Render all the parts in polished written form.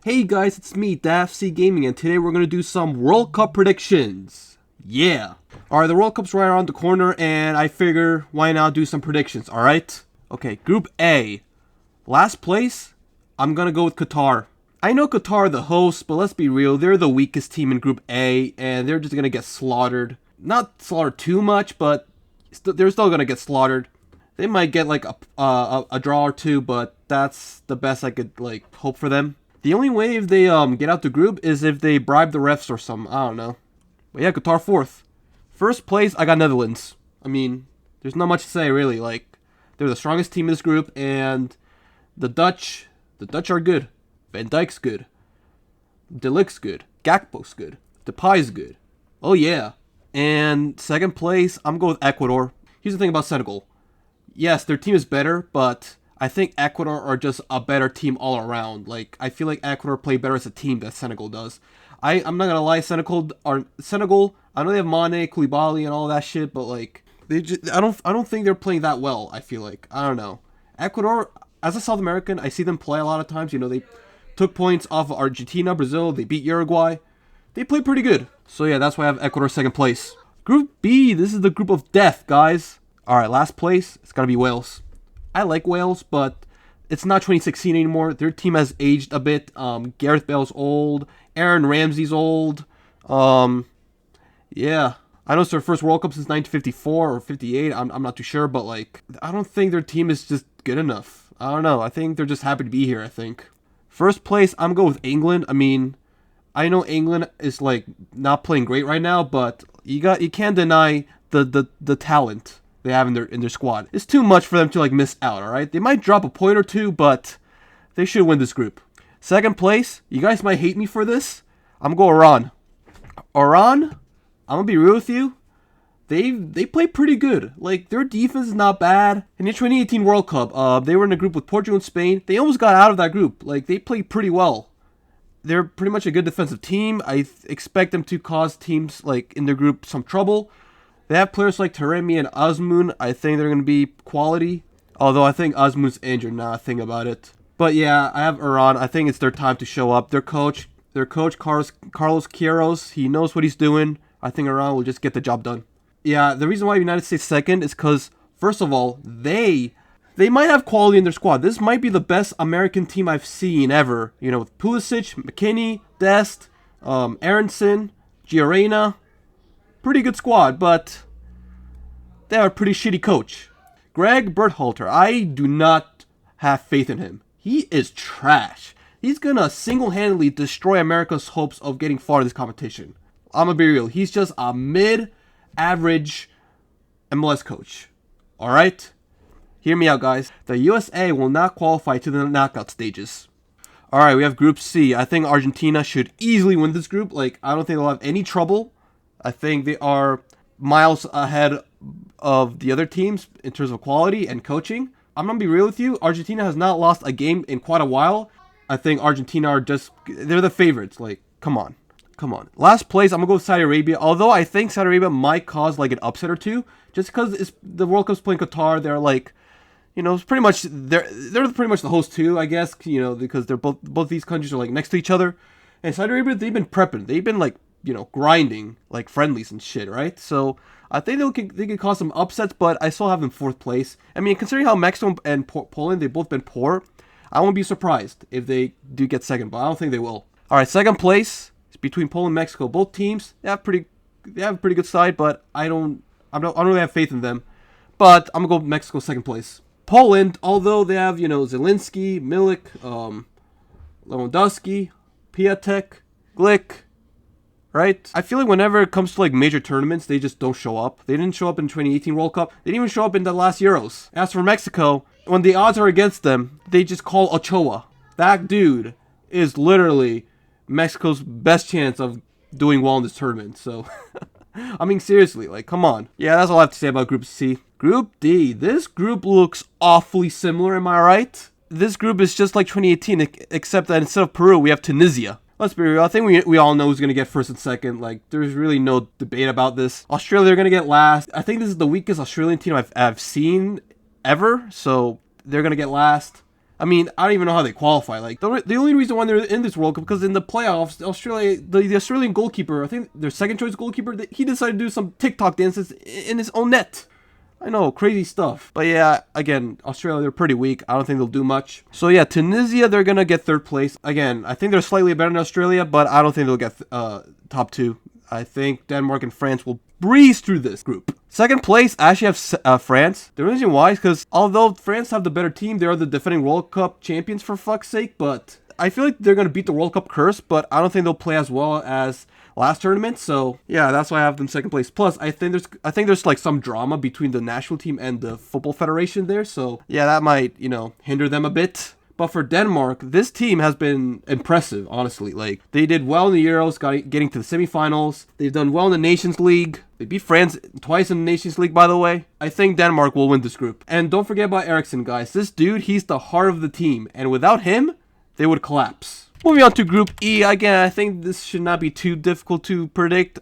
Hey guys, it's me, DAFCGaming, and today we're going to do some World Cup predictions. Yeah. Alright, the World Cup's right around the corner, and I figure why not do some predictions, alright? Okay, Group A. Last place, I'm going to go with Qatar. I know Qatar are the hosts, but let's be real, they're the weakest team in Group A, and they're just going to get slaughtered. Not slaughtered too much, but they're still going to get slaughtered. They might get like a draw or two, but that's the best I could like hope for them. The only way if they get out the group is if they bribe the refs or something. I don't know. But yeah, Qatar fourth. First place, I got Netherlands. I mean, there's not much to say really. Like, they're the strongest team in this group, and the Dutch are good. Van Dijk's good. De Ligt's good. Gakpo's good. Depay's good. Oh yeah. And second place, I'm going with Ecuador. Here's the thing about Senegal. Yes, their team is better, but I think Ecuador are just a better team all around. Like, I feel like Ecuador play better as a team than Senegal does. I'm not gonna lie, Senegal, I know they have Mane, Koulibaly, and all that shit, but like, I don't think they're playing that well. I feel like, I don't know. Ecuador, as a South American, I see them play a lot of times. You know, they took points off of Argentina, Brazil. They beat Uruguay. They play pretty good. So yeah, that's why I have Ecuador second place. Group B, this is the group of death, guys. All right, last place, it's gonna be Wales. I like Wales, but it's not 2016 anymore. Their team has aged a bit. Gareth Bale's old. Aaron Ramsey's old. Yeah. I know it's their first World Cup since 1954 or 58. I'm not too sure, but like, I don't think their team is just good enough. I don't know. I think they're just happy to be here, I think. First place, I'm going with England. I mean, I know England is like not playing great right now, but you can't deny the talent they have in their squad. It's too much for them to like miss out, alright? They might drop a point or two, but they should win this group. Second place, you guys might hate me for this. I'm going Iran. Iran, I'm gonna be real with you. They play pretty good. Like, their defense is not bad. In the 2018 World Cup, they were in a group with Portugal and Spain. They almost got out of that group. Like, they played pretty well. They're pretty much a good defensive team. I expect them to cause teams like in their group some trouble. They have players like Taremi and Azmoun. I think they're going to be quality. Although I think Azmoun's injured now, I think about it. But yeah, I have Iran. I think it's their time to show up. Their coach Carlos Queiroz, he knows what he's doing. I think Iran will just get the job done. Yeah, the reason why United States second is because, first of all, they might have quality in their squad. This might be the best American team I've seen ever. You know, with Pulisic, McKinney, Dest, Aronson, Giorena. Pretty good squad, but they have a pretty shitty coach. Greg Berhalter, I do not have faith in him. He is trash. He's gonna single-handedly destroy America's hopes of getting far in this competition. I'm gonna be real. He's just a mid-average MLS coach. Alright? Hear me out, guys. The USA will not qualify to the knockout stages. Alright, we have Group C. I think Argentina should easily win this group. Like, I don't think they'll have any trouble. I think they are miles ahead of the other teams in terms of quality and coaching. I'm going to be real with you. Argentina has not lost a game in quite a while. I think Argentina are they're the favorites. Like, come on. Come on. Last place, I'm going to go with Saudi Arabia. Although I think Saudi Arabia might cause like an upset or two. Just because the World Cup's playing Qatar. They're like, you know, it's pretty much, they're pretty much the host too, I guess. You know, because they're both these countries are like next to each other. And Saudi Arabia, they've been prepping. They've been like, you know, grinding like friendlies and shit, right? So I think they could cause some upsets, but I still have them fourth place. I mean, considering how Mexico and Poland, they've both been poor, I won't be surprised if they do get second, but I don't think they will. All right, second place is between Poland and Mexico. Both teams they have a pretty good side, but I don't really have faith in them. But I'm gonna go Mexico second place. Poland, although they have, you know, Zielinski, Milik, Lewandowski, Piatek, Glick. Right? I feel like whenever it comes to like major tournaments, they just don't show up. They didn't show up in 2018 World Cup. They didn't even show up in the last Euros. As for Mexico, when the odds are against them, they just call Ochoa. That dude is literally Mexico's best chance of doing well in this tournament. So, I mean, seriously, like, come on. Yeah, that's all I have to say about Group C. Group D. This group looks awfully similar, am I right? This group is just like 2018, except that instead of Peru, we have Tunisia. Let's be real. I think we all know who's going to get first and second. Like, there's really no debate about this. Australia, they're going to get last. I think this is the weakest Australian team I've seen ever. So, they're going to get last. I mean, I don't even know how they qualify. Like, the only reason why they're in this World Cup, because in the playoffs, Australia, the Australian goalkeeper, I think their second choice goalkeeper, he decided to do some TikTok dances in his own net. I know, crazy stuff. But yeah, again, Australia, they're pretty weak. I don't think they'll do much. So yeah, Tunisia, they're going to get third place. Again, I think they're slightly better than Australia, but I don't think they'll get top two. I think Denmark and France will breeze through this group. Second place, I actually have France. The reason why is because although France have the better team, they are the defending World Cup champions for fuck's sake, but I feel like they're going to beat the World Cup curse, but I don't think they'll play as well as last tournament. So yeah, that's why I have them second place. Plus, I think there's like some drama between the national team and the football federation there. So yeah, that might, hinder them a bit. But for Denmark, this team has been impressive, honestly. Like, they did well in the Euros, getting to the semifinals. They've done well in the Nations League. They beat France twice in the Nations League, by the way. I think Denmark will win this group. And don't forget about Eriksen, guys. This dude, he's the heart of the team. And without him, they would collapse. Moving on to Group E, again, I think this should not be too difficult to predict.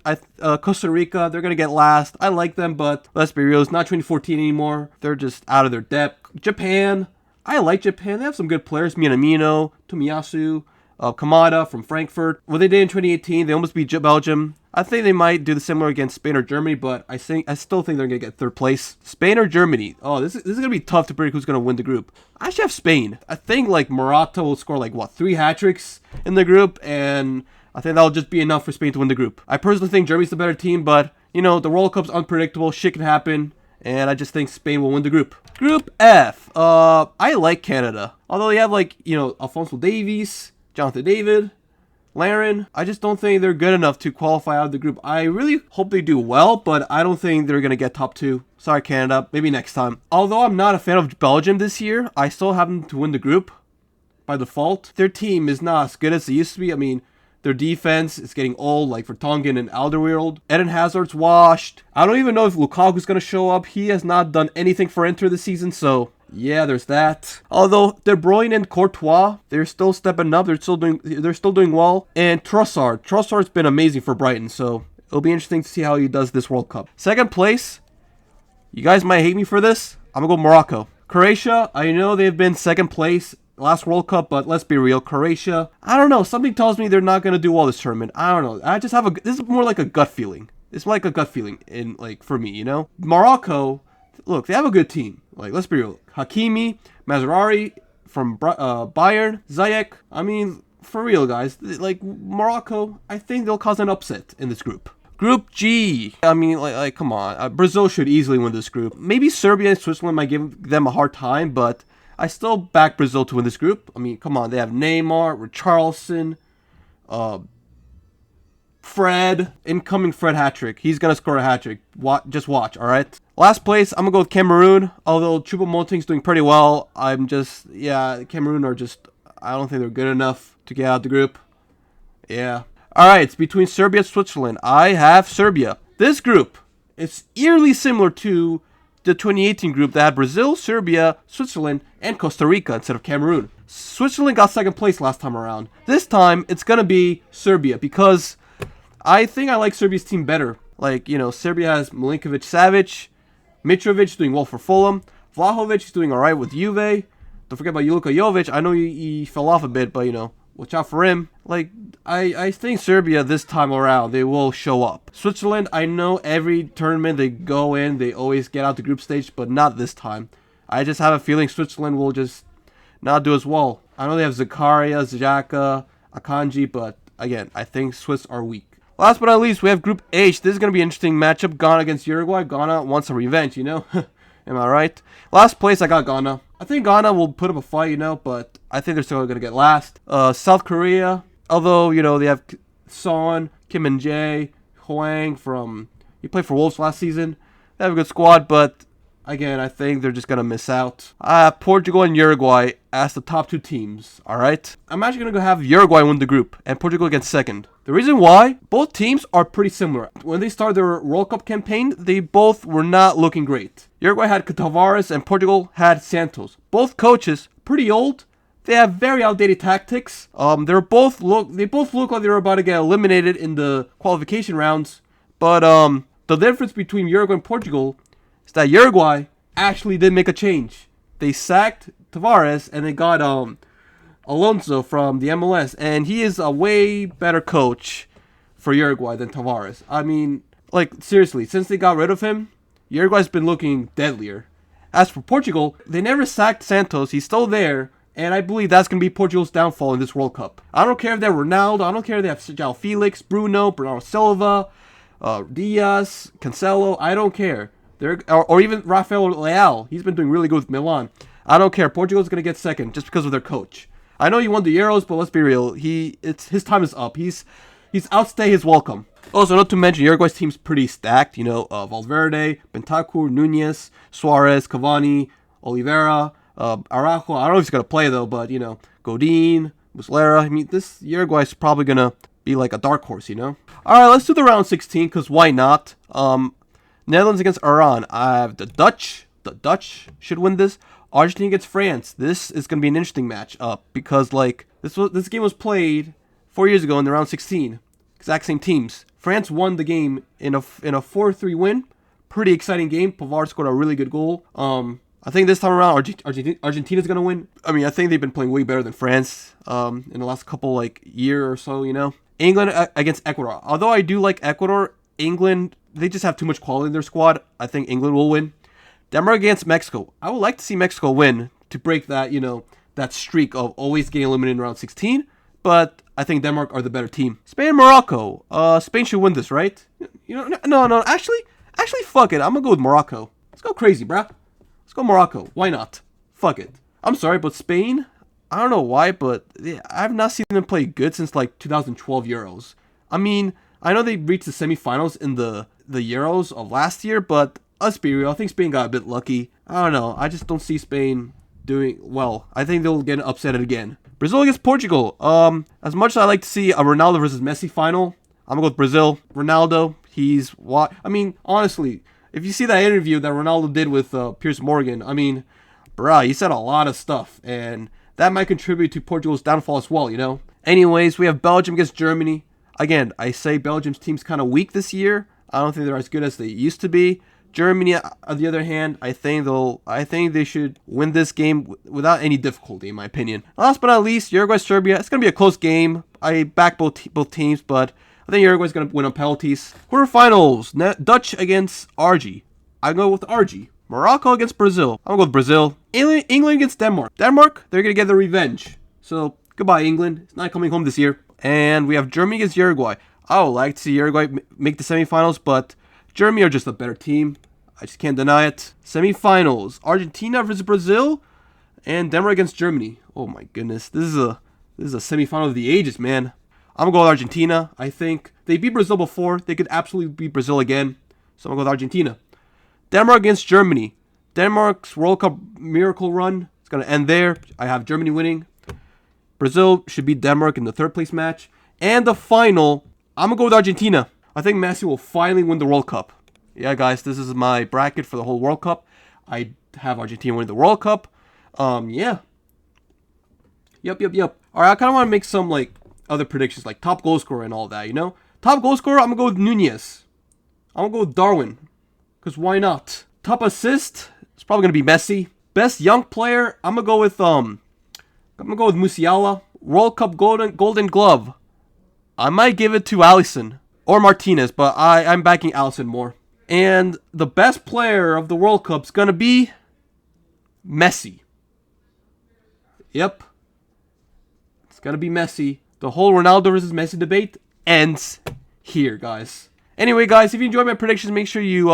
Costa Rica, they're going to get last. I like them, but let's be real, it's not 2014 anymore. They're just out of their depth. Japan, I like Japan. They have some good players. Minamino, Tomiyasu, Kamada from Frankfurt. What they did in 2018, they almost beat Belgium. I think they might do the similar against Spain or Germany, but I still think they're going to get third place. Spain or Germany? Oh, this is going to be tough to predict who's going to win the group. I actually have Spain. I think like Morata will score like 3 hat-tricks in the group, and I think that'll just be enough for Spain to win the group. I personally think Germany's the better team, but the World Cup's unpredictable. Shit can happen. And I just think Spain will win the group. Group F. I like Canada. Although they have Alphonso Davies, Jonathan David, Larin. I just don't think they're good enough to qualify out of the group. I really hope they do well, but I don't think they're going to get top 2. Sorry, Canada. Maybe next time. Although I'm not a fan of Belgium this year, I still have them to win the group by default. Their team is not as good as it used to be. I mean, their defense is getting old, like for Tongan and Alderweireld. Eden Hazard's washed. I don't even know if Lukaku's going to show up. He has not done anything for Inter this season, so yeah, there's that. Although De Bruyne and Courtois, they're still stepping up. They're still doing well. And Trossard's been amazing for Brighton, so it'll be interesting to see how he does this World Cup. Second place, you guys might hate me for this. I'm going to go Morocco. Croatia, I know they've been second place last World Cup, but let's be real, Croatia, I don't know, something tells me they're not going to do well this tournament. I don't know. I just have this is more like a gut feeling. It's like a gut feeling for me, Morocco, look, they have a good team. Like, let's be real. Hakimi, Mazraoui from Bayern, Ziyech. I mean, for real, guys. Like, Morocco, I think they'll cause an upset in this group. Group G. I mean, come on. Brazil should easily win this group. Maybe Serbia and Switzerland might give them a hard time, but I still back Brazil to win this group. I mean, come on. They have Neymar, Richarlison, Fred. Incoming Fred hat-trick. He's going to score a hat-trick. Just watch, all right? Last place, I'm going to go with Cameroon. Although Choupo-Moting's doing pretty well, Cameroon are just, I don't think they're good enough to get out of the group. Yeah. All right, it's between Serbia and Switzerland. I have Serbia. This group is eerily similar to the 2018 group that had Brazil, Serbia, Switzerland, and Costa Rica instead of Cameroon. Switzerland got second place last time around. This time, it's going to be Serbia because I think I like Serbia's team better. Like, Serbia has Milinkovic-Savic, Mitrovic doing well for Fulham, Vlahovic is doing all right with Juve. Don't forget about Luka Jovic. I know he fell off a bit, but, watch out for him. Like, I think Serbia this time around, they will show up. Switzerland, I know every tournament they go in, they always get out the group stage, but not this time. I just have a feeling Switzerland will just not do as well. I know they have Zakaria, Xhaka, Akanji, but again, I think Swiss are weak. Last but not least, we have Group H. This is going to be an interesting matchup. Ghana against Uruguay. Ghana wants a revenge, Am I right? Last place, I got Ghana. I think Ghana will put up a fight, but I think they're still going to get last. South Korea, although, they have Son, Kim Min-jae, Hwang he played for Wolves last season. They have a good squad, but again, I think they're just going to miss out. Portugal and Uruguay as the top 2 teams, all right? I'm actually going to have Uruguay win the group and Portugal get second. The reason why, both teams are pretty similar. When they started their World Cup campaign, they both were not looking great. Uruguay had Tavares and Portugal had Santos. Both coaches, pretty old. They have very outdated tactics. They both look like they were about to get eliminated in the qualification rounds. But the difference between Uruguay and Portugal is that Uruguay actually did make a change. They sacked Tavares, and they got Alonso from the MLS, and he is a way better coach for Uruguay than Tavares. I mean, like, seriously, since they got rid of him, Uruguay's been looking deadlier. As for Portugal, they never sacked Santos. He's still there, and I believe that's going to be Portugal's downfall in this World Cup. I don't care if they're Ronaldo. I don't care if they have João Felix, Bruno, Bernardo Silva, Diaz, Cancelo. I don't care. Or even Rafael Leao. He's been doing really good with Milan. I don't care. Portugal's going to get second just because of their coach. I know he won the Euros, but let's be real. His time is up. He's outstayed his welcome. Also, not to mention, Uruguay's team's pretty stacked. You know, Valverde, Bentancur, Nunez, Suarez, Cavani, Oliveira, Araujo. I don't know if he's going to play, though, but, you know, Godin, Muslera. I mean, this Uruguay's probably going to be like a dark horse, you know? All right, let's do the round 16, because why not? Netherlands against Iran. I have the Dutch. The Dutch should win this. Argentina against France. This is going to be an interesting match because, like, this game was played 4 years ago in the round 16. Exact same teams. France won the game in a 4-3 win. Pretty exciting game. Pavard scored a really good goal. I think this time around Argentina's gonna win. I mean, I think they've been playing way better than France in the last couple year or so. You know, England against Ecuador. Although I do like Ecuador, England, they just have too much quality in their squad. I think England will win. Denmark against Mexico. I would like to see Mexico win to break that that streak of always getting eliminated in round 16. But I think Denmark are the better team. Spain and Morocco. Spain should win this, right? No. Actually, fuck it. I'm gonna go with Morocco. Let's go crazy, bruh. Let's go Morocco. Why not? Fuck it. I'm sorry, but Spain, I don't know why, but I've not seen them play good since 2012 Euros. I mean, I know they reached the semifinals in the Euros of last year, but let's be real. I think Spain got a bit lucky. I don't know. I just don't see Spain doing well. I think they'll get upset again. Brazil against Portugal. As much as I like to see a Ronaldo versus Messi final, I'm gonna go with Brazil. Ronaldo, I mean, honestly, if you see that interview that Ronaldo did with Piers Morgan, I mean, bruh, he said a lot of stuff, and that might contribute to Portugal's downfall as well, you know? Anyways, we have Belgium against Germany. Again, I say Belgium's team's kind of weak this year. I don't think they're as good as they used to be. Germany, on the other hand, I think they should win this game without any difficulty, in my opinion. Last but not least, Uruguay, Serbia. It's gonna be a close game. I back both teams, but I think Uruguay's gonna win on penalties. Quarterfinals: Dutch against Argy. I go with Argy. Morocco against Brazil. I'm gonna go with Brazil. England against Denmark. Denmark, they're gonna get their revenge. So goodbye, England. It's not coming home this year. And we have Germany against Uruguay. I would like to see Uruguay make the semifinals, but Germany are just a better team. I just can't deny it. Semifinals: Argentina versus Brazil, and Denmark against Germany. Oh my goodness, this is a semifinal of the ages, man. I'm gonna go with Argentina. I think they beat Brazil before. They could absolutely beat Brazil again. So I'm gonna go with Argentina. Denmark against Germany. Denmark's World Cup miracle run is gonna end there. I have Germany winning. Brazil should beat Denmark in the third place match. And the final, I'm gonna go with Argentina. I think Messi will finally win the World Cup. Yeah, guys, this is my bracket for the whole World Cup. I have Argentina winning the World Cup. Yeah. Yep. All right, I kind of want to make some, other predictions, like top goal scorer and all that, you know? Top goal scorer, I'm going to go with Nunez. I'm going to go with Darwin, because why not? Top assist, it's probably going to be Messi. Best young player, I'm going to go with, Musiala. World Cup Golden Glove, I might give it to Alisson or Martinez, but I'm backing Alisson more. And the best player of the World Cup is going to be Messi. Yep. It's going to be Messi. The whole Ronaldo versus Messi debate ends here, guys. Anyway, guys, if you enjoyed my predictions, make sure you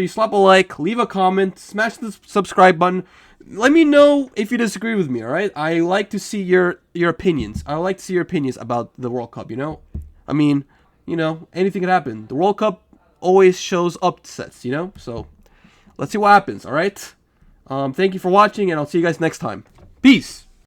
slap a like, leave a comment, smash the subscribe button. Let me know if you disagree with me, all right? I like to see your opinions. I like to see your opinions about the World Cup, you know? I mean, anything can happen. The World Cup always shows upsets, you know? So, let's see what happens, alright? Thank you for watching, and I'll see you guys next time. Peace!